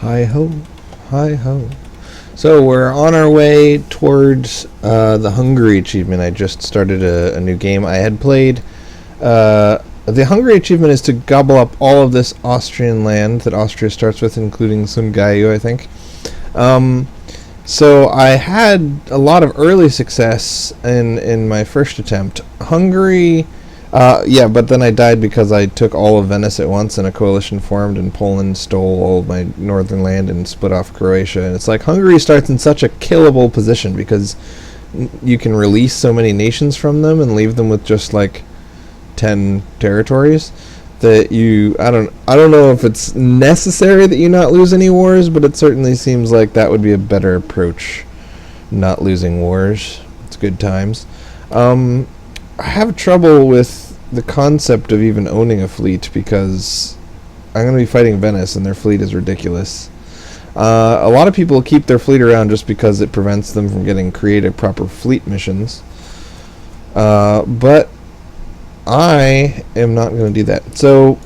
Hi ho, hi ho. So we're on our way towards the Hungary achievement. I just started a new game. I had played. The Hungary achievement is to gobble up all of this Austrian land that Austria starts with, including some Gaio, I think. So I had a lot of early success in my first attempt. Hungary, but then I died because I took all of Venice at once and a coalition formed and Poland stole all of my northern land and split off Croatia. And it's like Hungary starts in such a killable position because you can release so many nations from them and leave them with just like 10 territories that I don't know if it's necessary that you not lose any wars, but it certainly seems like that would be a better approach, not losing wars. It's good times. I have trouble with the concept of even owning a fleet because I'm going to be fighting Venice and their fleet is ridiculous. A lot of people keep their fleet around just because it prevents them from getting creative proper fleet missions. But I am not going to do that. So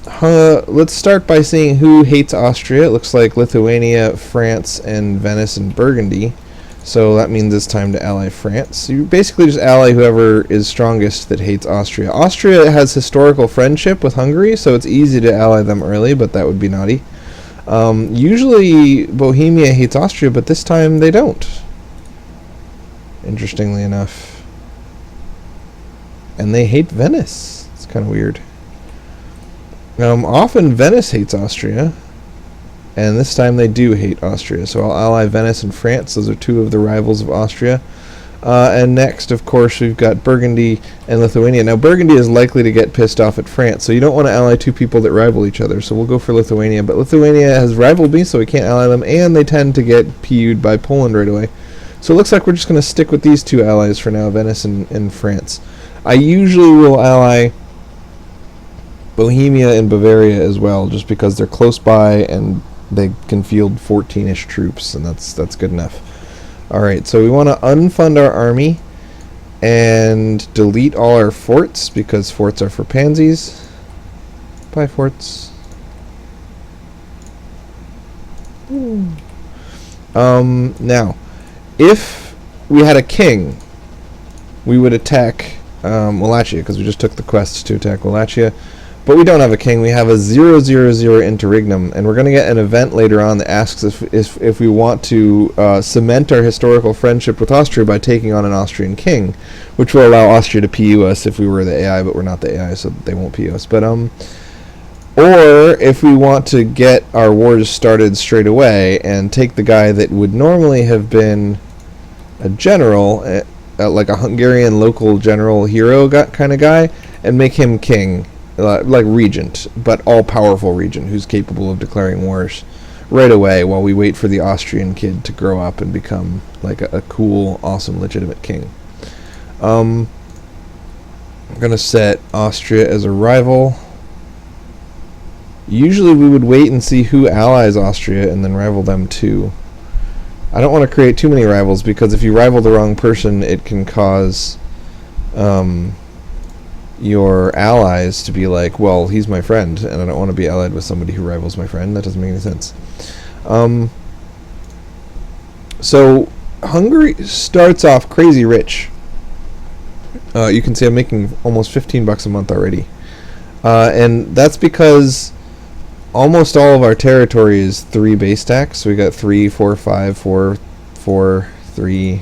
let's start by seeing who hates Austria. It looks like Lithuania, France, and Venice and Burgundy. So that means it's time to ally France. So you basically just ally whoever is strongest that hates Austria. Austria has historical friendship with Hungary, so it's easy to ally them early, but that would be naughty. Usually Bohemia hates Austria, but this time they don't. Interestingly enough. And they hate Venice. It's kind of weird. Often Venice hates Austria, and this time they do hate Austria. So I'll ally Venice and France. Those are two of the rivals of Austria. And next, of course, we've got Burgundy and Lithuania. Now, Burgundy is likely to get pissed off at France, so you don't want to ally two people that rival each other. So we'll go for Lithuania. But Lithuania has rivaled me, so we can't ally them, and they tend to get PU'd by Poland right away. So it looks like we're just going to stick with these two allies for now, Venice and France. I usually will ally Bohemia and Bavaria as well, just because they're close by and they can field 14-ish troops, and that's good enough. Alright, so we want to unfund our army and delete all our forts, because forts are for pansies. Bye, forts. Now, if we had a king, we would attack Wallachia, because we just took the quest to attack Wallachia. But we don't have a king. We have a 000 interregnum, and we're going to get an event later on that asks if we want to cement our historical friendship with Austria by taking on an Austrian king, which will allow Austria to PU us if we were the AI, but we're not the AI, so they won't PU us. But or if we want to get our wars started straight away and take the guy that would normally have been a general, like a Hungarian local general hero kind of guy, and make him king. Like regent, but all-powerful regent who's capable of declaring wars right away while we wait for the Austrian kid to grow up and become like a cool, awesome, legitimate king. I'm going to set Austria as a rival. Usually we would wait and see who allies Austria and then rival them too. I don't want to create too many rivals because if you rival the wrong person, it can cause your allies to be like, well, he's my friend, and I don't want to be allied with somebody who rivals my friend. That doesn't make any sense. So Hungary starts off crazy rich. You can see I'm making almost $15 a month already, and that's because almost all of our territory is 3 base stacks. So we got 3, 4, 5, 4, 4, 3,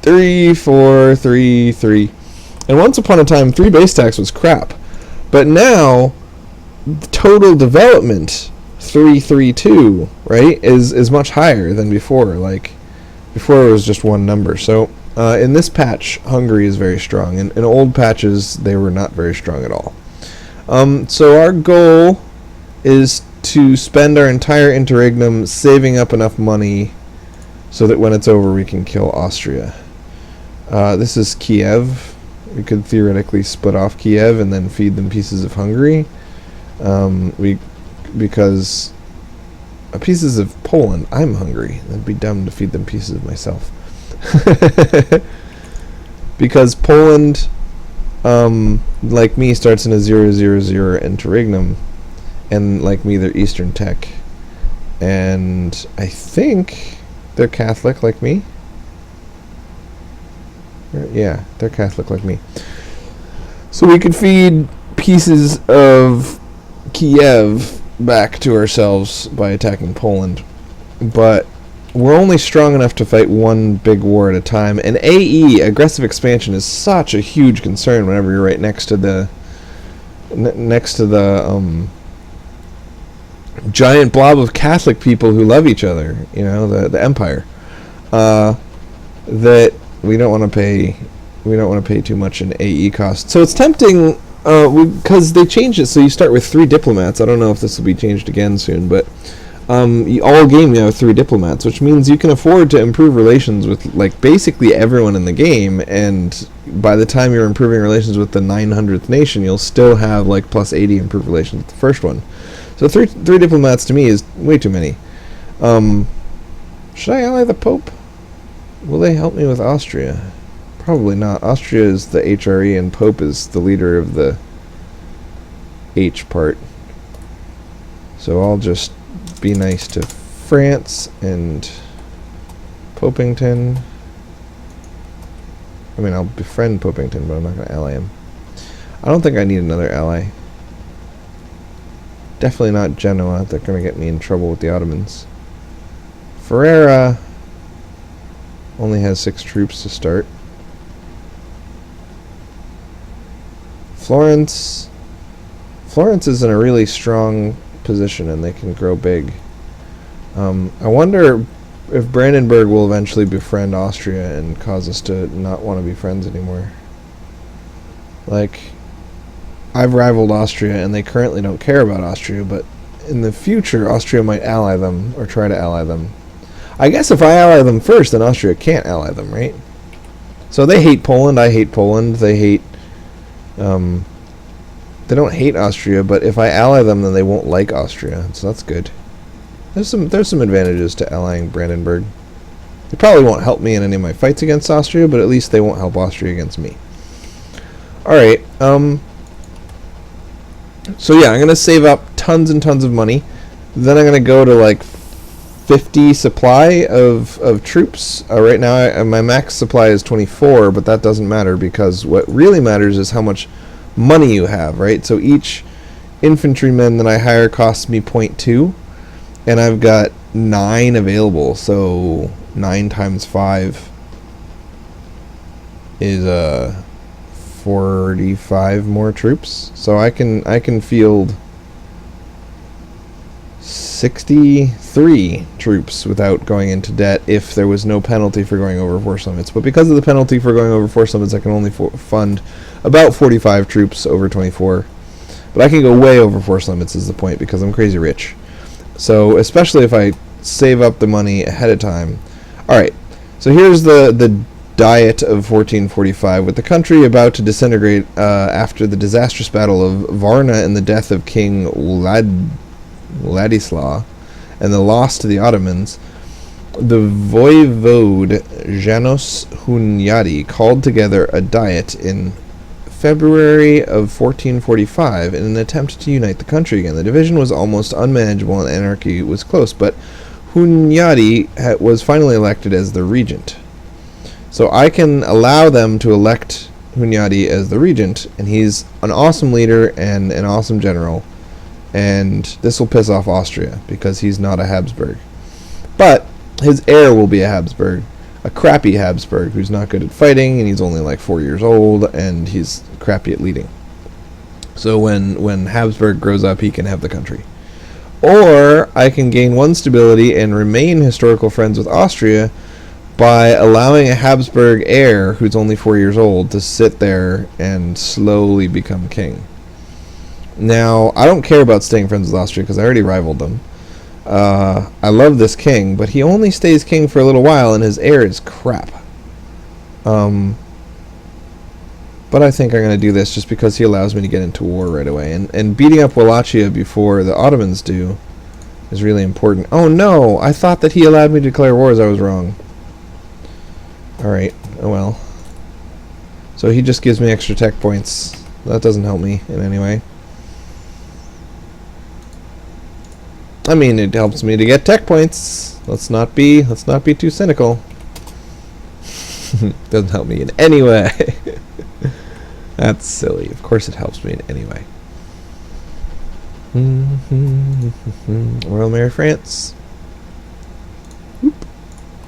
3, 4, 3, 3. And once upon a time, 3 base stacks was crap. But now, total development, 332, right, is much higher than before. Like, before it was just one number. So, in this patch, Hungary is very strong. In old patches, they were not very strong at all. So our goal is to spend our entire interregnum saving up enough money so that when it's over, we can kill Austria. This is Kiev. We could theoretically split off Kiev and then feed them pieces of Hungary. Because pieces of Poland, I'm hungry. That'd be dumb to feed them pieces of myself. Because Poland, like me, starts in a 000 interregnum, and like me, they're Eastern Tech. And I think they're Catholic like me. Yeah, they're Catholic like me. So we could feed pieces of Kiev back to ourselves by attacking Poland. But we're only strong enough to fight one big war at a time. And AE, aggressive expansion, is such a huge concern whenever you're right next to the giant blob of Catholic people who love each other, you know, the empire. That we don't want to pay too much in AE cost. So it's tempting because they changed it so you start with 3 diplomats. I don't know if this will be changed again soon, but all game you have 3 diplomats, which means you can afford to improve relations with like basically everyone in the game, and by the time you're improving relations with the 900th nation, you'll still have like plus 80 improved relations with the first one. So three diplomats to me is way too many. Should I ally the Pope? Will they help me with Austria? Probably not. Austria is the HRE and Pope is the leader of the H part. So I'll just be nice to France and Popington. I mean, I'll befriend Popington, but I'm not going to ally him. I don't think I need another ally. Definitely not Genoa. They're going to get me in trouble with the Ottomans. Ferrara only has 6 troops to start. Florence is in a really strong position and they can grow big. I wonder if Brandenburg will eventually befriend Austria and cause us to not want to be friends anymore. Like, I've rivaled Austria and they currently don't care about Austria, but in the future Austria might ally them or try to ally them. I guess if I ally them first, then Austria can't ally them, right? So they hate Poland, I hate Poland, they hate they don't hate Austria, but if I ally them, then they won't like Austria. So that's good. There's some advantages to allying Brandenburg. They probably won't help me in any of my fights against Austria, but at least they won't help Austria against me. Alright, so yeah, I'm going to save up tons and tons of money. Then I'm going to go to like 50 supply of troops. Right now my max supply is 24, but that doesn't matter because what really matters is how much money you have, right? So each infantryman that I hire costs me 0.2, and I've got 9 available, so 9 times 5 is 45 more troops. So I can field 63 troops without going into debt if there was no penalty for going over force limits. But because of the penalty for going over force limits, I can only fund about 45 troops over 24. But I can go way over force limits is the point, because I'm crazy rich. So especially if I save up the money ahead of time. Alright, so here's the diet of 1445, with the country about to disintegrate after the disastrous battle of Varna and the death of King Ladislaw and the loss to the Ottomans. The voivode Janos Hunyadi called together a diet in February of 1445 in an attempt to unite the country again. The division was almost unmanageable and anarchy was close, but Hunyadi was finally elected as the regent. So I can allow them to elect Hunyadi as the regent, and he's an awesome leader and an awesome general, and this will piss off Austria because he's not a Habsburg. But his heir will be a Habsburg, a crappy Habsburg who's not good at fighting, and he's only like 4 years old, and he's crappy at leading. So when Habsburg grows up, he can have the country. Or I can gain 1 stability and remain historical friends with Austria by allowing a Habsburg heir who's only 4 years old to sit there and slowly become king. Now, I don't care about staying friends with Austria because I already rivaled them. I love this king, but he only stays king for a little while, and his heir is crap. But I think I'm going to do this just because he allows me to get into war right away. And beating up Wallachia before the Ottomans do is really important. Oh no, I thought that he allowed me to declare wars. I was wrong. Alright, oh well. So he just gives me extra tech points. That doesn't help me in any way. I mean, it helps me to get tech points. Let's not be too cynical. Doesn't help me in any way. That's silly. Of course it helps me in any way. Royal Mary France.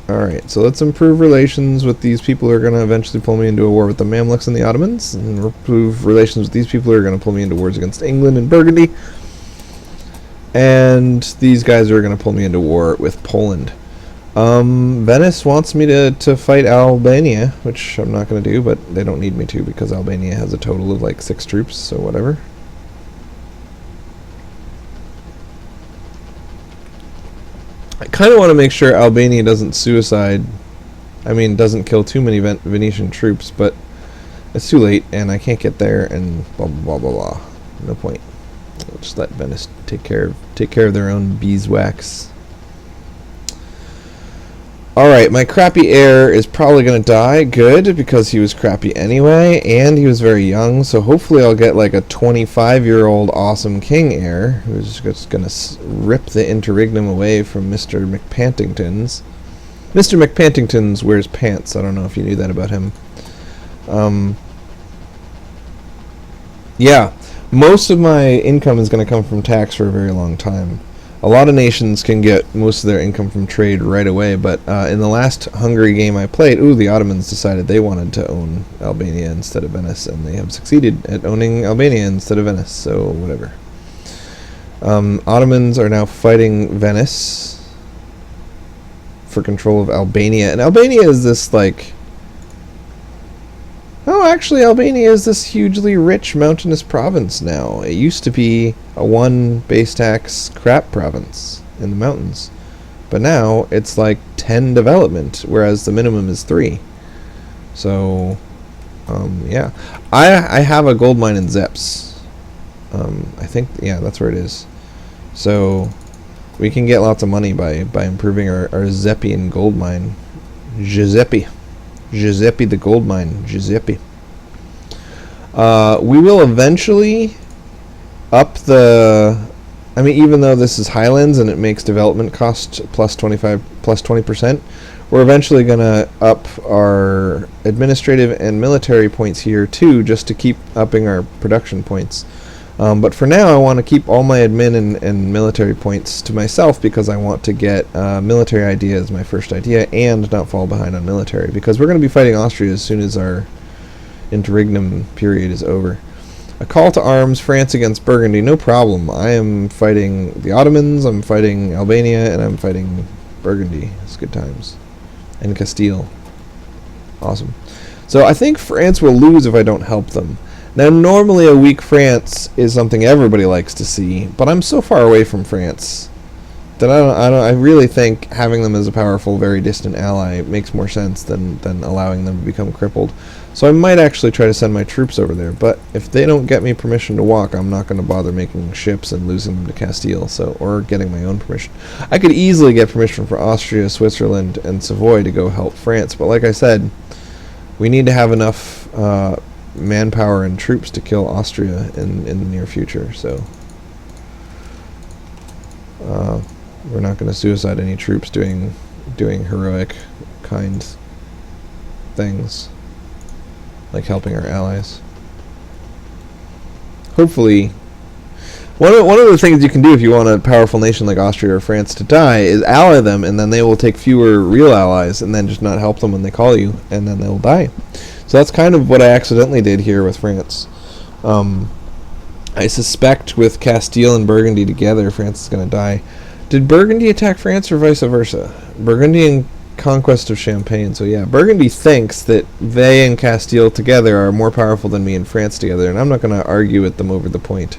Alright, so let's improve relations with these people who are going to eventually pull me into a war with the Mamluks and the Ottomans, and improve relations with these people who are going to pull me into wars against England and Burgundy, and these guys are going to pull me into war with Poland. Venice wants me to fight Albania, which I'm not going to do, but they don't need me to because Albania has a total of like 6 troops, so whatever. I kind of want to make sure Albania doesn't doesn't kill too many Venetian troops, but it's too late, and I can't get there, and blah blah blah blah blah. No point. I'll just let Venice take care of their own beeswax. Alright, my crappy heir is probably going to die. Good, because he was crappy anyway, and he was very young, so hopefully I'll get like a 25-year-old awesome king heir who's just going to rip the interregnum away from Mr. McPantington's. Mr. McPantington's wears pants. I don't know if you knew that about him. Yeah, most of my income is going to come from tax for a very long time. A lot of nations can get most of their income from trade right away, but in the last Hungary game I played, the Ottomans decided they wanted to own Albania instead of Venice, and they have succeeded at owning Albania instead of Venice, so whatever. Ottomans are now fighting Venice for control of Albania, and Albania is this, like... Oh, actually, Albania is this hugely rich mountainous province now. It used to be a 1 base tax crap province in the mountains. But now it's like 10 development, whereas the minimum is 3. So, yeah. I have a gold mine in Zeps. I think, yeah, that's where it is. So, we can get lots of money by improving our Zeppian gold mine. Giuseppe the gold mine. Giuseppe. We will eventually up the... I mean, even though this is Highlands and it makes development cost plus 20%, we're eventually going to up our administrative and military points here too, just to keep upping our production points. But for now, I want to keep all my admin and military points to myself because I want to get military idea as my first idea and not fall behind on military, because we're going to be fighting Austria as soon as our interregnum period is over. A call to arms, France against Burgundy, no problem. I am fighting the Ottomans, I'm fighting Albania, and I'm fighting Burgundy. It's good times. And Castile. Awesome. So I think France will lose if I don't help them. Now, normally a weak France is something everybody likes to see, but I'm so far away from France that I really think having them as a powerful, very distant ally makes more sense than allowing them to become crippled. So I might actually try to send my troops over there, but if they don't get me permission to walk, I'm not going to bother making ships and losing them to Castile, or getting my own permission. I could easily get permission for Austria, Switzerland, and Savoy to go help France, but like I said, we need to have enough manpower and troops to kill Austria in the near future, so we're not going to suicide any troops doing heroic kind things like helping our allies. Hopefully, one of the things you can do if you want a powerful nation like Austria or France to die is ally them, and then they will take fewer real allies and then just not help them when they call you, and then they'll die. So that's kind of what I accidentally did here with France. I suspect with Castile and Burgundy together, France is going to die. Did Burgundy attack France or vice versa? Burgundy and conquest of Champagne. So yeah, Burgundy thinks that they and Castile together are more powerful than me and France together, and I'm not going to argue with them over the point.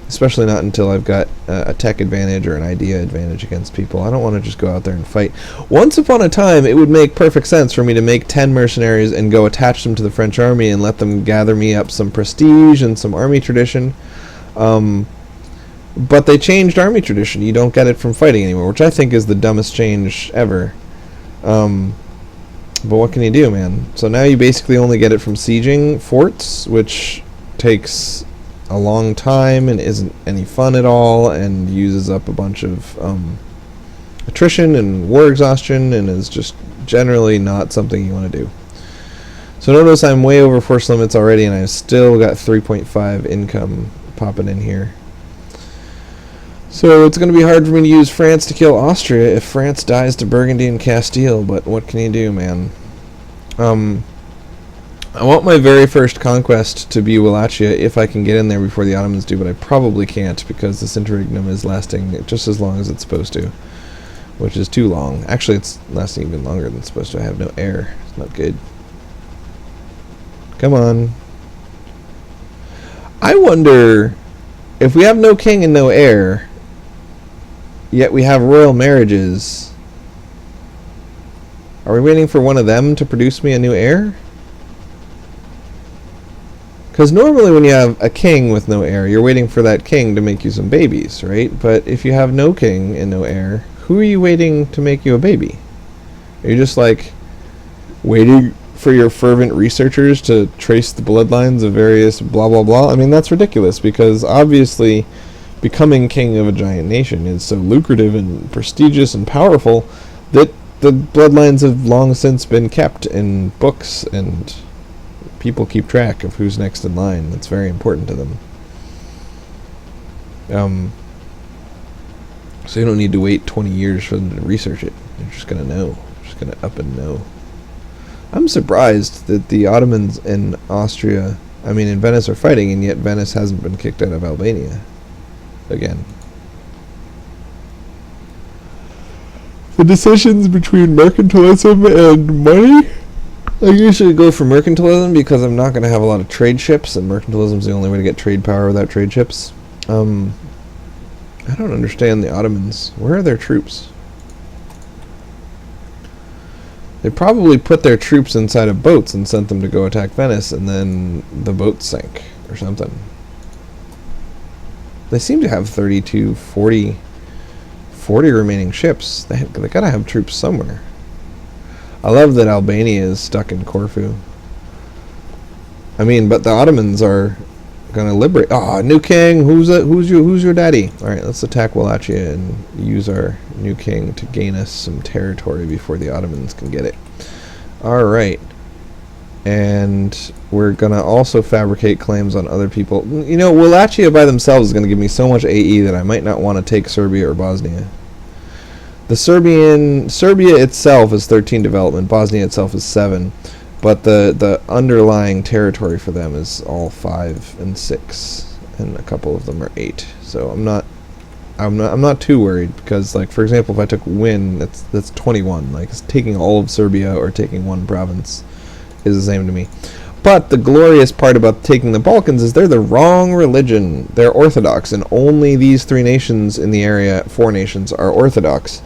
Especially not until I've got a tech advantage or an idea advantage against people. I don't want to just go out there and fight. Once upon a time, it would make perfect sense for me to make 10 mercenaries and go attach them to the French army and let them gather me up some prestige and some army tradition. But they changed army tradition. You don't get it from fighting anymore, which I think is the dumbest change ever. But what can you do, man? So now you basically only get it from sieging forts, which takes a long time and isn't any fun at all, and uses up a bunch of attrition and war exhaustion, and is just generally not something you want to do. So notice I'm way over force limits already, and I've still got 3.5 income popping in here. So it's going to be hard for me to use France to kill Austria if France dies to Burgundy and Castile, but what can you do, man? I want my very first conquest to be Wallachia if I can get in there before the Ottomans do, but I probably can't because this interregnum is lasting just as long as it's supposed to, which is too long. Actually, it's lasting even longer than it's supposed to. I have no air. It's not good. Come on. I wonder if we have no king and no heir, yet we have royal marriages. Are we waiting for one of them to produce me a new heir? Because normally when you have a king with no heir, you're waiting for that king to make you some babies, right? But if you have no king and no heir, who are you waiting to make you a baby? Are you just like waiting for your fervent researchers to trace the bloodlines of various blah blah blah? I mean, that's ridiculous, because obviously becoming king of a giant nation is so lucrative and prestigious and powerful that the bloodlines have long since been kept in books, and people keep track of who's next in line. That's very important to them. So you don't need to wait 20 years for them to research it. You're just going to know. Just going to up and know. I'm surprised that the Ottomans in Austria, I mean in Venice, are fighting, and yet Venice hasn't been kicked out of Albania again. The decisions between mercantilism and money? I usually go for mercantilism because I'm not going to have a lot of trade ships, and mercantilism is the only way to get trade power without trade ships. I don't understand the Ottomans. Where are their troops? They probably put their troops inside of boats and sent them to go attack Venice, and then the boats sank or something. They seem to have 40 remaining ships. They gotta have troops somewhere. I love that Albania is stuck in Corfu. I mean, but the Ottomans are gonna liberate. Ah, new king. Who's your daddy? All right, let's attack Wallachia and use our new king to gain us some territory before the Ottomans can get it. All right, and we're gonna also fabricate claims on other people. You know, Wallachia by themselves is gonna give me so much AE that I might not want to take Serbia or Bosnia. The Serbia itself is 13 development. Bosnia itself is 7, but the underlying territory for them is all 5 and 6, and a couple of them are 8. So I'm not too worried, because, like, for example, if I took Win, that's 21. Like, taking all of Serbia or taking one province is the same to me. But the glorious part about taking the Balkans is they're the wrong religion. They're Orthodox, and only these 3 nations in the area, 4 nations, are Orthodox.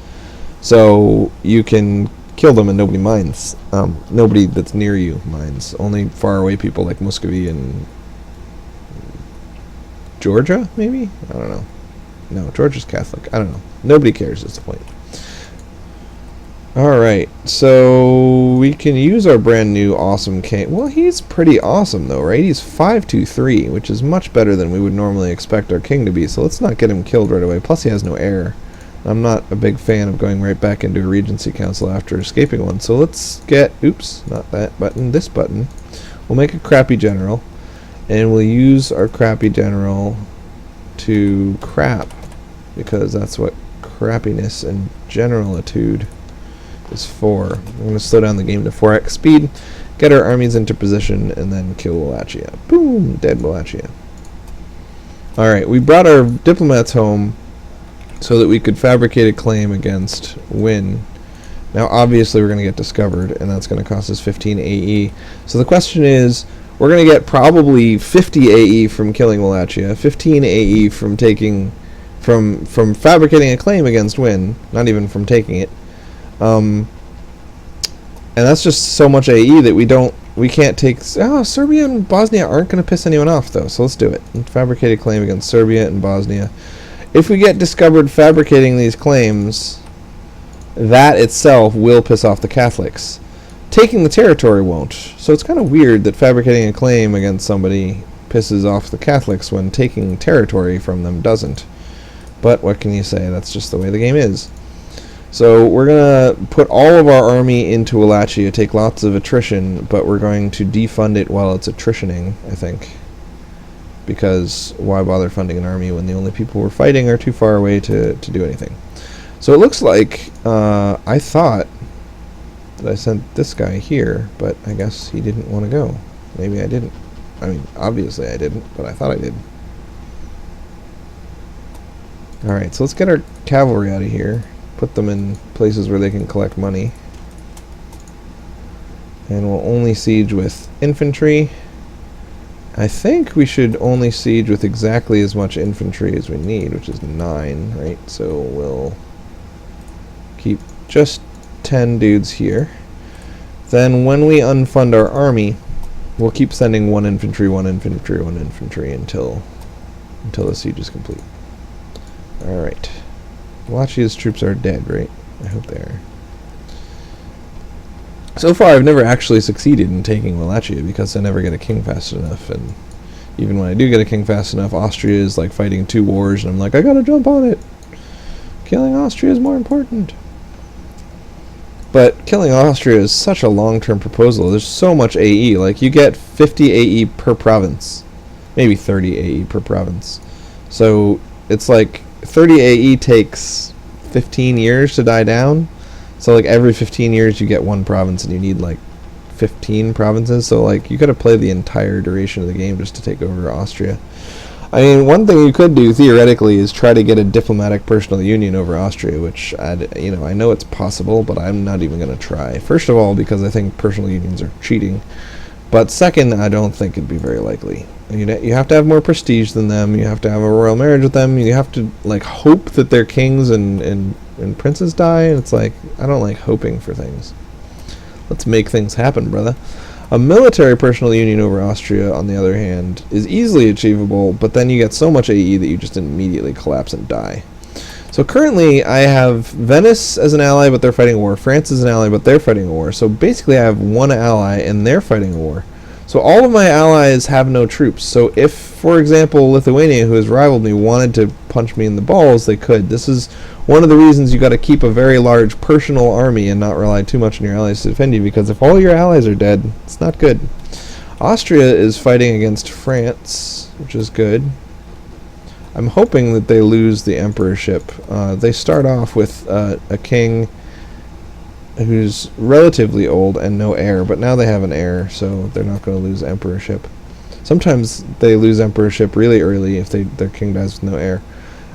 So you can kill them and nobody minds. Nobody that's near you minds. Only far away people like Muscovy and Georgia, maybe? I don't know. No, Georgia's Catholic. I don't know. Nobody cares is the point. Alright, so we can use our brand new awesome king. Well, he's pretty awesome though, right? He's 523, which is much better than we would normally expect our king to be. So let's not get him killed right away. Plus he has no heir. I'm not a big fan of going right back into a Regency Council after escaping one. So let's get, oops, not that button, this button. We'll make a crappy general, and we'll use our crappy general to crap, because that's what crappiness and generalitude is for. I'm going to slow down the game to 4x speed, get our armies into position, and then kill Wallachia. Boom, dead Wallachia. Alright, we brought our diplomats home so that we could fabricate a claim against Win. Now obviously we're going to get discovered, and that's going to cost us 15 AE. So the question is, we're going to get probably 50 AE from killing Wallachia, 15 AE from taking, from fabricating a claim against Win, not even from taking it. And that's just so much AE that we can't take. Oh, Serbia and Bosnia aren't going to piss anyone off though, so let's do it. Fabricate a claim against Serbia and Bosnia. If we get discovered fabricating these claims, that itself will piss off the Catholics. Taking the territory won't. So it's kind of weird that fabricating a claim against somebody pisses off the Catholics when taking territory from them doesn't. But what can you say? That's just the way the game is. So we're going to put all of our army into Wallachia, take lots of attrition, but we're going to defund it while it's attritioning, I think. Because why bother funding an army when the only people we're fighting are too far away to do anything? So it looks like I thought that I sent this guy here, but I guess he didn't want to go. Maybe I didn't. I mean, obviously I didn't, but I thought I did. Alright, so let's get our cavalry out of here. Put them in places where they can collect money. And we'll only siege with infantry. I think we should only siege with exactly as much infantry as we need, which is 9, right? So we'll keep just 10 dudes here. Then when we unfund our army, we'll keep sending 1 infantry, 1 infantry, 1 infantry until the siege is complete. Alright. Wallachia's troops are dead, right? I hope they are. So far, I've never actually succeeded in taking Wallachia because I never get a king fast enough, and even when I do get a king fast enough, Austria is like fighting 2 wars, and I'm like, I gotta jump on it. Killing Austria is more important. But killing Austria is such a long-term proposal. There's so much AE. Like, you get 50 AE per province. Maybe 30 AE per province. So, it's like 30 AE takes 15 years to die down. So like every 15 years you get 1 province and you need like 15 provinces. So like you could have played the entire duration of the game just to take over Austria. I mean, one thing you could do theoretically is try to get a diplomatic personal union over Austria, which I know it's possible, but I'm not even going to try. First of all, because I think personal unions are cheating. But second, I don't think it'd be very likely. You have to have more prestige than them. You have to have a royal marriage with them. You have to like hope that their kings and princes die. And it's like, I don't like hoping for things. Let's make things happen, brother. A military personal union over Austria, on the other hand, is easily achievable, but then you get so much AE that you just immediately collapse and die. So currently, I have Venice as an ally, but they're fighting a war. France is an ally, but they're fighting a war. So basically, I have 1 ally, and they're fighting a war. So all of my allies have no troops. So if, for example, Lithuania, who has rivaled me, wanted to punch me in the balls, they could. This is one of the reasons you got to keep a very large personal army and not rely too much on your allies to defend you, because if all your allies are dead, it's not good. Austria is fighting against France, which is good. I'm hoping that they lose the emperorship. They start off with a king who's relatively old and no heir, but now they have an heir, so they're not going to lose emperorship. Sometimes they lose emperorship really early if their king dies with no heir.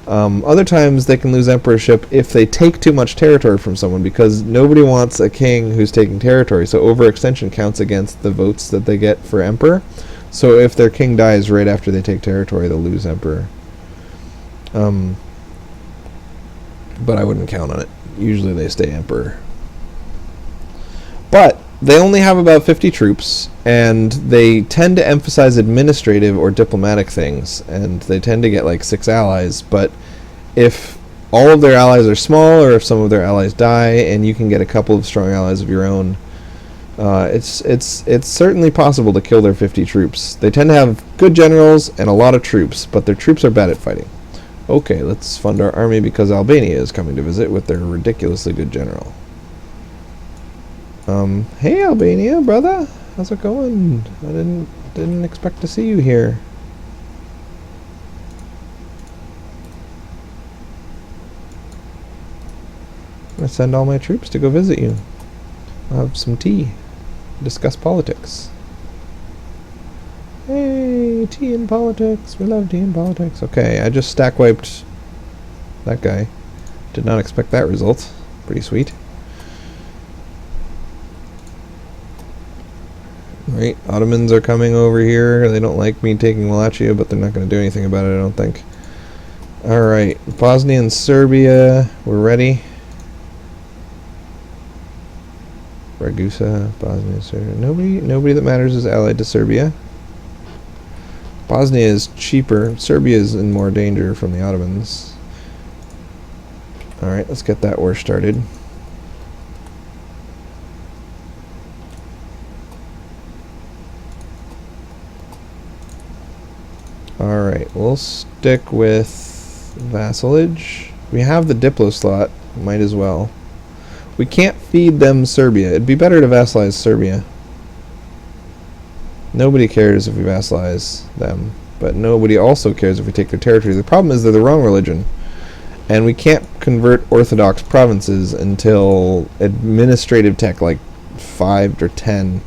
Other times they can lose emperorship if they take too much territory from someone, because nobody wants a king who's taking territory, so overextension counts against the votes that they get for emperor. So if their king dies right after they take territory, they'll lose emperor. But I wouldn't count on it. Usually they stay emperor. But they only have about 50 troops, and they tend to emphasize administrative or diplomatic things, and they tend to get like 6 allies. But if all of their allies are small, or if some of their allies die, and you can get a couple of strong allies of your own, it's certainly possible to kill their 50 troops. They tend to have good generals and a lot of troops, but their troops are bad at fighting. Okay, let's fund our army because Albania is coming to visit with their ridiculously good general. Hey Albania, brother, how's it going? I didn't expect to see you here. I'm gonna send all my troops to go visit you. I'll have some tea, discuss politics. Hey, tea and politics. We love tea and politics. Okay, I just stack wiped that guy. Did not expect that result. Pretty sweet. Right, Ottomans are coming over here. They don't like me taking Wallachia, but they're not going to do anything about it, I don't think. Alright, Bosnia and Serbia, we're ready. Ragusa, Bosnia, Serbia. Nobody that matters is allied to Serbia. Bosnia is cheaper. Serbia is in more danger from the Ottomans. Alright, let's get that war started. we'll stick with vassalage. We have the Diplo slot. Might as well. We can't feed them Serbia. It'd be better to vassalize Serbia. Nobody cares if we vassalize them, but nobody also cares if we take their territory. The problem is they're the wrong religion, and we can't convert Orthodox provinces until administrative tech like 5 or 10.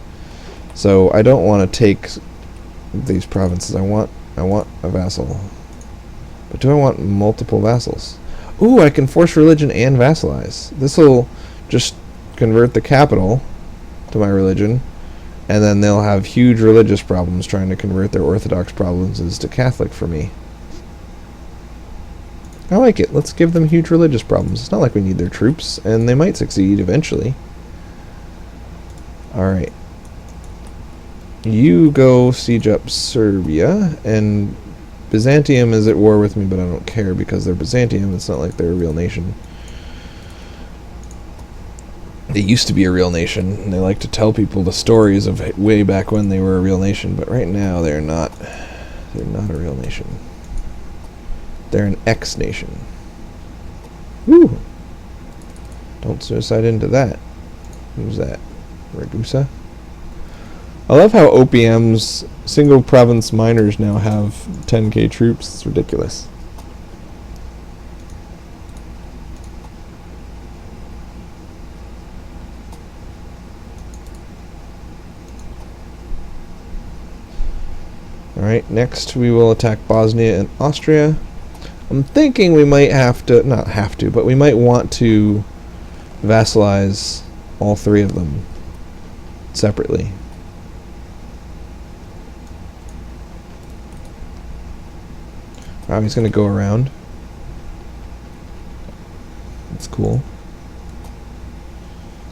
So I don't want to take these provinces. I want a vassal. But do I want multiple vassals? Ooh, I can force religion and vassalize. This will just convert the capital to my religion, and then they'll have huge religious problems trying to convert their Orthodox provinces to Catholic for me. I like it. Let's give them huge religious problems. It's not like we need their troops, and they might succeed eventually. Alright. You go siege up Serbia, and Byzantium is at war with me, but I don't care because they're Byzantium. It's not like they're a real nation. They used to be a real nation, and they like to tell people the stories of way back when they were a real nation, but right now they're not. They're not a real nation. They're an ex-nation. Woo! Don't suicide into that. Who's that? Ragusa? I love how OPM's single province miners now have 10k troops. It's ridiculous. Alright, next we will attack Bosnia and Austria. I'm thinking we might have to, not have to, but we might want to vassalize all three of them separately. Wow, he's going to go around. That's cool.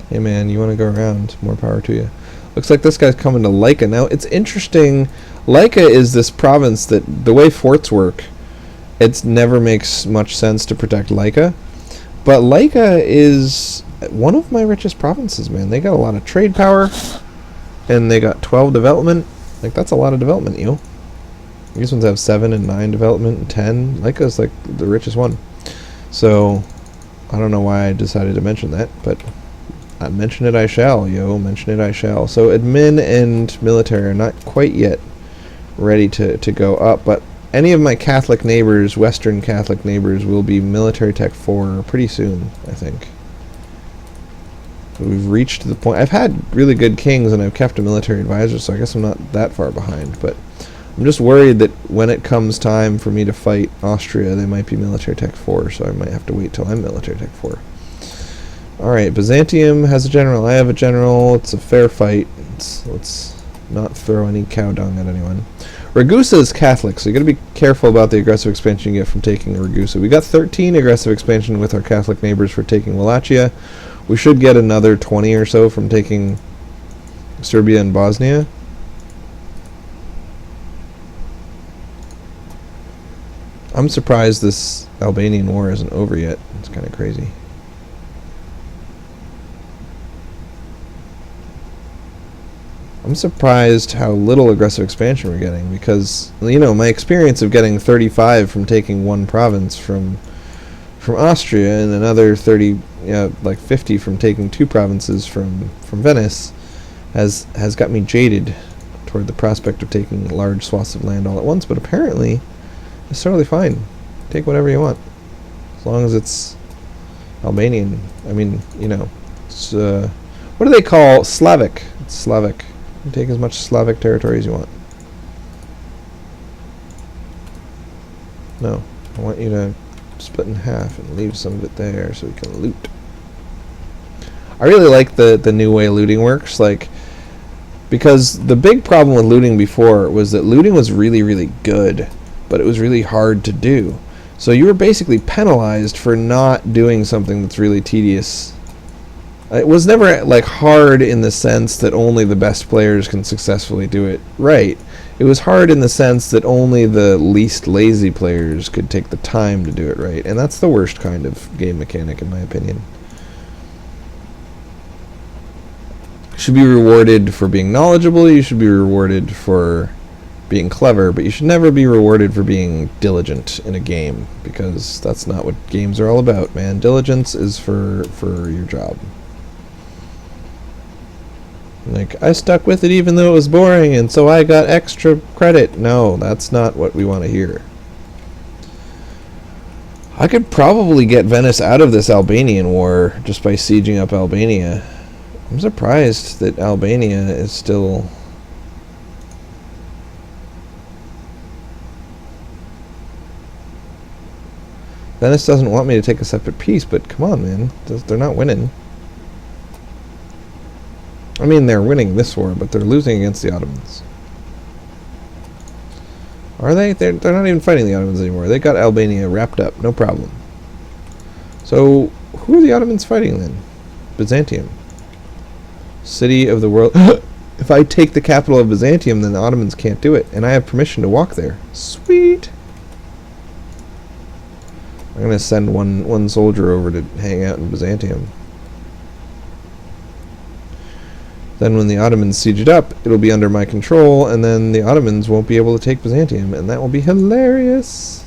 Hey man, you want to go around? More power to you. Looks like this guy's coming to Laika. Now, it's interesting. Laika is this province that, the way forts work, it never makes much sense to protect Laika. But Laika is one of my richest provinces, man. They got a lot of trade power, and they got 12 development. Like, that's a lot of development, you. These ones have 7 and 9 development and 10. Laika's like the richest one. So, I don't know why I decided to mention that, but mention it I shall, yo. Mention it I shall. So, admin and military are not quite yet ready to go up, but any of my Catholic neighbors, Western Catholic neighbors, will be military tech 4 pretty soon, I think. We've reached the point. I've had really good kings, and I've kept a military advisor, so I guess I'm not that far behind, but I'm just worried that when it comes time for me to fight Austria, they might be military tech 4, so I might have to wait till I'm military tech 4. Alright, Byzantium has a general. I have a general. It's a fair fight. Let's not throw any cow dung at anyone. Ragusa is Catholic, so you got to be careful about the aggressive expansion you get from taking Ragusa. We got 13 aggressive expansion with our Catholic neighbors for taking Wallachia. We should get another 20 or so from taking Serbia and Bosnia. I'm surprised this Albanian war isn't over yet. It's kind of crazy. I'm surprised how little aggressive expansion we're getting, because, you know, my experience of getting 35 from taking one province from Austria and another 30, like 50 from taking 2 provinces from Venice has got me jaded toward the prospect of taking large swaths of land all at once, but apparently it's totally fine. Take whatever you want, as long as it's Albanian. I mean, you know, it's, what do they call Slavic? It's Slavic. You take as much Slavic territory as you want. No, I want you to split in half and leave some of it there so we can loot. I really like the new way looting works, like, because the big problem with looting before was that looting was really, really good, but it was really hard to do. So you were basically penalized for not doing something that's really tedious. It was never like hard in the sense that only the best players can successfully do it right. It was hard in the sense that only the least lazy players could take the time to do it right. And that's the worst kind of game mechanic, in my opinion. You should be rewarded for being knowledgeable. You should be rewarded for being clever, but you should never be rewarded for being diligent in a game, because that's not what games are all about, man. Diligence is for your job. Like, I stuck with it even though it was boring, and so I got extra credit. No, that's not what we want to hear. I could probably get Venice out of this Albanian war just by sieging up Albania. I'm surprised that Albania is still... Venice doesn't want me to take a separate peace, but come on, man. They're not winning. I mean, they're winning this war, but they're losing against the Ottomans. Are they? They're not even fighting the Ottomans anymore. They got Albania wrapped up, no problem. So, who are the Ottomans fighting then? Byzantium. City of the world. If I take the capital of Byzantium, then the Ottomans can't do it, and I have permission to walk there. Sweet! I'm going to send one soldier over to hang out in Byzantium. Then when the Ottomans siege it up, it'll be under my control, and then the Ottomans won't be able to take Byzantium, and that will be hilarious.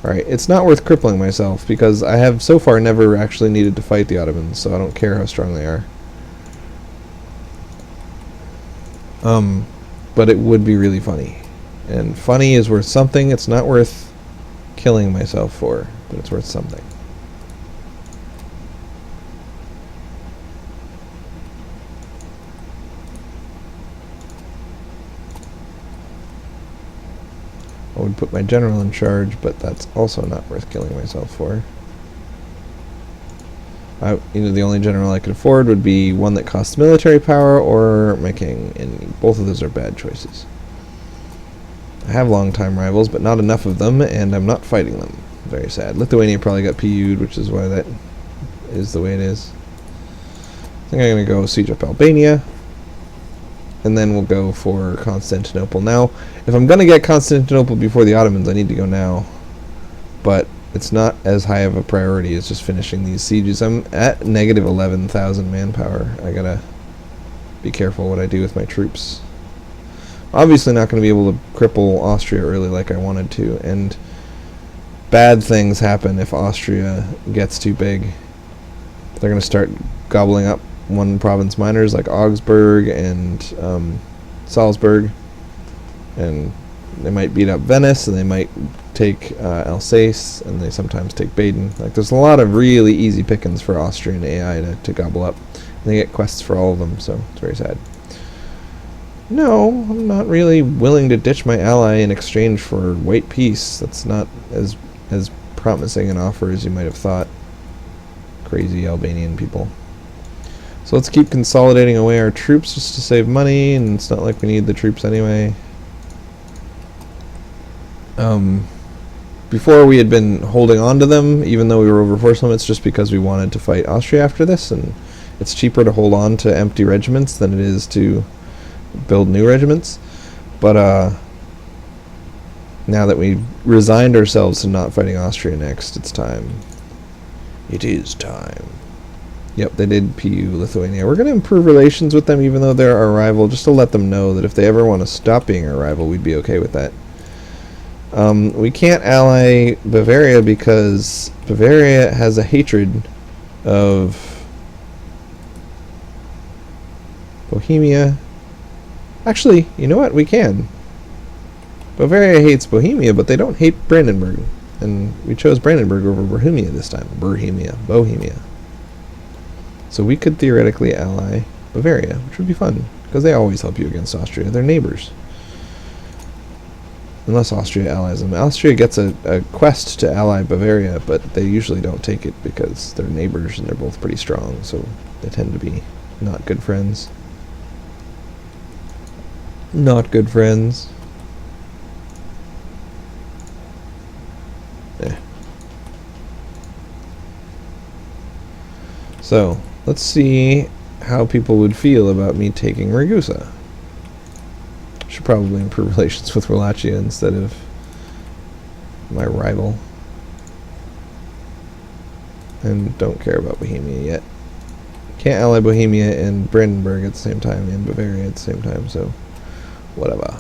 Alright, it's not worth crippling myself, because I have so far never actually needed to fight the Ottomans, so I don't care how strong they are. But it would be really funny. And funny is worth something. It's not worth killing myself for, but it's worth something. I would put my general in charge, but that's also not worth killing myself for. The only general I could afford would be one that costs military power or my king, and both of those are bad choices. I have long-time rivals, but not enough of them, and I'm not fighting them. Very sad. Lithuania probably got PU'd, which is why that is the way it is. I think I'm going to go siege up Albania, and then we'll go for Constantinople. Now, if I'm going to get Constantinople before the Ottomans, I need to go now. But it's not as high of a priority as just finishing these sieges. I'm at negative 11,000 manpower. I gotta be careful what I do with my troops. Obviously not going to be able to cripple Austria early like I wanted to, and bad things happen if Austria gets too big. They're going to start gobbling up one province minors like Augsburg and Salzburg, and they might beat up Venice, and they might take Alsace, and they sometimes take Baden. Like, there's a lot of really easy pickings for Austrian AI to gobble up, and they get quests for all of them, so it's very sad. No, I'm not really willing to ditch my ally in exchange for white peace. That's not as promising an offer as you might have thought. Crazy Albanian people. So let's keep consolidating away our troops just to save money, and it's not like we need the troops anyway. Before we had been holding on to them, even though we were over force limits, just because we wanted to fight Austria after this, and it's cheaper to hold on to empty regiments than it is to build new regiments. But now that we resigned ourselves to not fighting Austria next, it's time. It is time. Yep, they did PU Lithuania. We're going to improve relations with them, even though they're our rival, just to let them know that if they ever want to stop being our rival, we'd be okay with that. We can't ally Bavaria because Bavaria has a hatred of Bohemia. Actually, you know what? We can. Bavaria hates Bohemia, but they don't hate Brandenburg. And we chose Brandenburg over Bohemia this time. Bohemia. So we could theoretically ally Bavaria, which would be fun, because they always help you against Austria. They're neighbors. Unless Austria allies them. Austria gets a quest to ally Bavaria, but they usually don't take it because they're neighbors and they're both pretty strong, so they tend to be not good friends. Not good friends. Eh. So, let's see how people would feel about me taking Ragusa. Should probably improve relations with Wallachia instead of my rival. And don't care about Bohemia yet. Can't ally Bohemia and Brandenburg at the same time, and Bavaria at the same time, so whatever.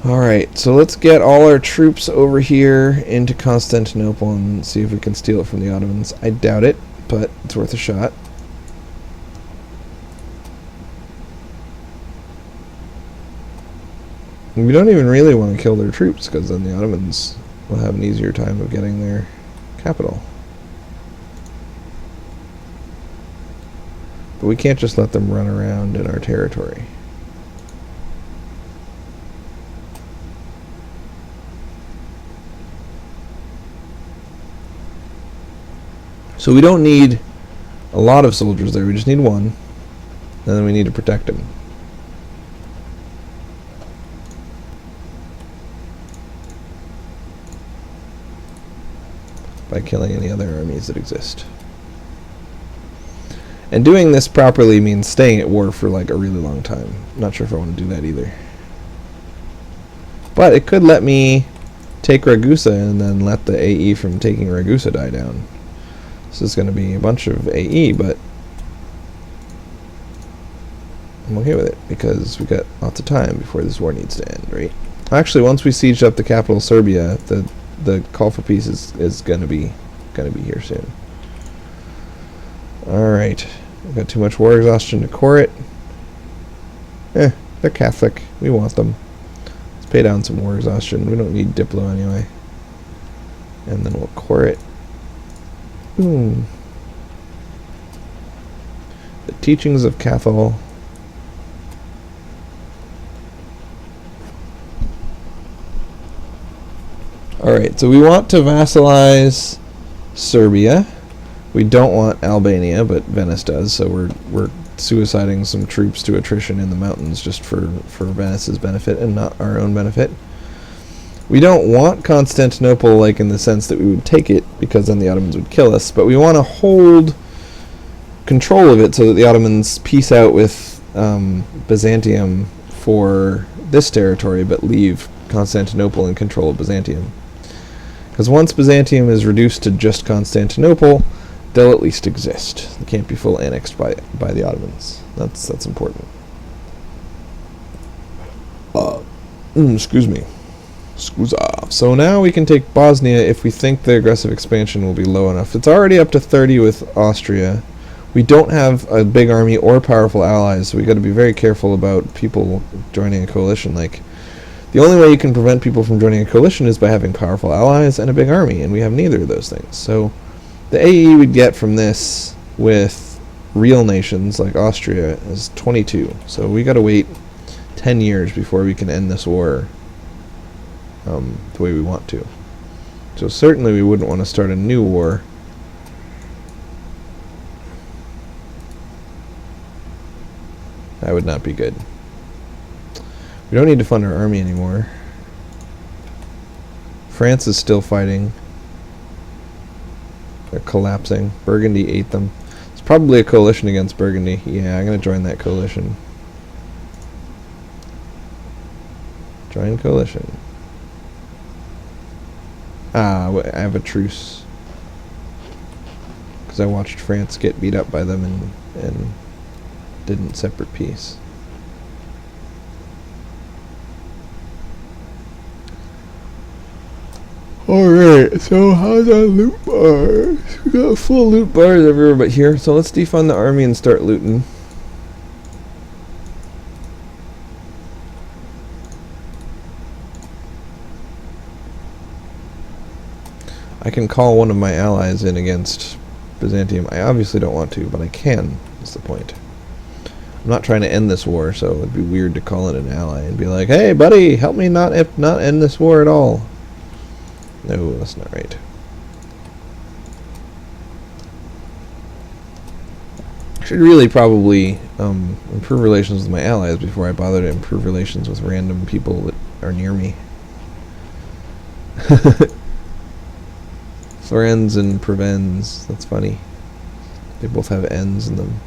Alright, so let's get all our troops over here into Constantinople and see if we can steal it from the Ottomans. I doubt it, but it's worth a shot. And we don't even really want to kill their troops, because then the Ottomans will have an easier time of getting their capital. But we can't just let them run around in our territory. So we don't need a lot of soldiers there, we just need one, and then we need to protect him. By killing any other armies that exist. And doing this properly means staying at war for like a really long time. Not sure if I want to do that either. But it could let me take Ragusa and then let the AE from taking Ragusa die down. This is going to be a bunch of AE, but I'm okay with it because we got lots of time before this war needs to end, right? Actually, once we siege up the capital, Serbia, the call for peace is going to be here soon. All right, we've got too much war exhaustion to core it. They're Catholic. We want them. Let's pay down some war exhaustion. We don't need Diplo anyway. And then we'll core it. Boom. The teachings of Cathol. Alright, so we want to vassalize Serbia. We don't want Albania, but Venice does, so we're suiciding some troops to attrition in the mountains just for Venice's benefit and not our own benefit. We don't want Constantinople, like in the sense that we would take it, because then the Ottomans would kill us, but we want to hold control of it so that the Ottomans peace out with Byzantium for this territory, but leave Constantinople in control of Byzantium. Because once Byzantium is reduced to just Constantinople, they'll at least exist. They can't be full annexed by the Ottomans. That's important. Excuse me. Scusa. So now we can take Bosnia if we think the aggressive expansion will be low enough. It's already up to 30 with Austria. We don't have a big army or powerful allies, so we got to be very careful about people joining a coalition. Like, the only way you can prevent people from joining a coalition is by having powerful allies and a big army, and we have neither of those things. So the AE we'd get from this with real nations like Austria is 22. So we got to wait 10 years before we can end this war the way we want to. So certainly we wouldn't want to start a new war. That would not be good. We don't need to fund our army anymore. France is still fighting. They're collapsing. Burgundy ate them. It's probably a coalition against Burgundy. Yeah, I'm going to join that coalition. Join coalition. I have a truce. Because I watched France get beat up by them and didn't separate peace. Alright, so how's our loot bars? We got full loot bars everywhere but here, so let's defund the army and start looting. I can call one of my allies in against Byzantium. I obviously don't want to, but I can, is the point. I'm not trying to end this war, so it would be weird to call in an ally and be like, hey buddy, help me not end this war at all. No, that's not right. I should really probably improve relations with my allies before I bother to improve relations with random people that are near me. Florens and Provence, that's funny. They both have N's in them.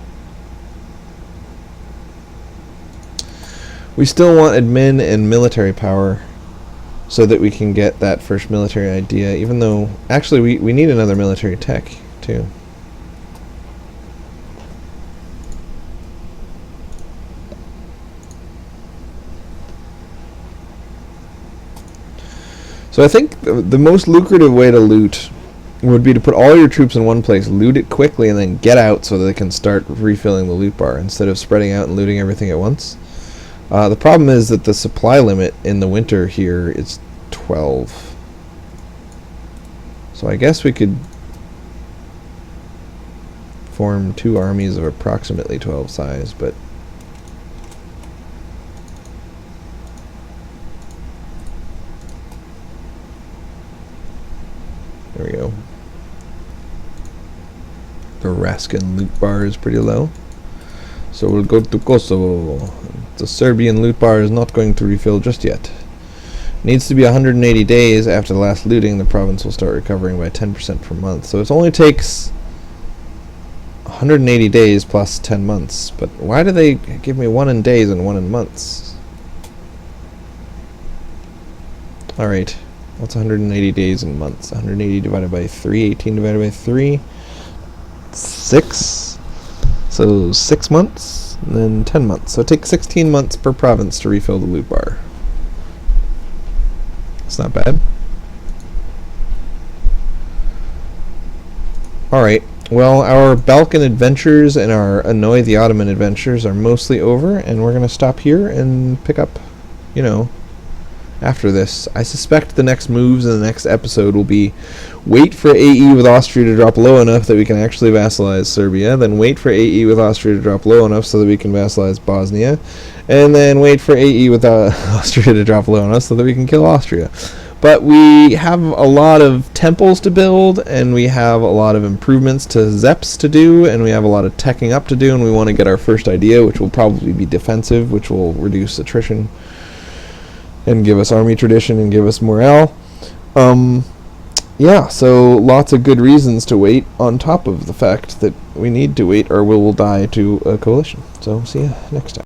We still want admin and military power so that we can get that first military idea, even though actually we need another military tech too. So I think the most lucrative way to loot would be to put all your troops in one place, loot it quickly, and then get out so that they can start refilling the loot bar instead of spreading out and looting everything at once. The problem is that the supply limit in the winter here is 12. So I guess we could form 2 armies of approximately 12 size, but there we go. The Raskin loot bar is pretty low. So we'll go to Kosovo. The Serbian loot bar is not going to refill just yet. Needs to be 180 days after the last looting. The province will start recovering by 10% per month. So it only takes 180 days plus 10 months. But why do they give me 1 in days and 1 in months? Alright. What's 180 days and months? 180 divided by 3. 18 divided by 3. 6. So 6 months. And then 10 months. So it takes 16 months per province to refill the loot bar. It's not bad. Alright. Well, our Balkan adventures and our Annoy the Ottoman adventures are mostly over, and we're going to stop here and pick up, you know, after this. I suspect the next moves in the next episode will be wait for AE with Austria to drop low enough that we can actually vassalize Serbia, then wait for AE with Austria to drop low enough so that we can vassalize Bosnia, and then wait for AE with Austria to drop low enough so that we can kill Austria. But we have a lot of temples to build, and we have a lot of improvements to Zeps to do, and we have a lot of teching up to do, and we want to get our first idea, which will probably be defensive, which will reduce attrition and give us army tradition and give us morale. Yeah, so lots of good reasons to wait, on top of the fact that we need to wait or we will die to a coalition. So see you next time.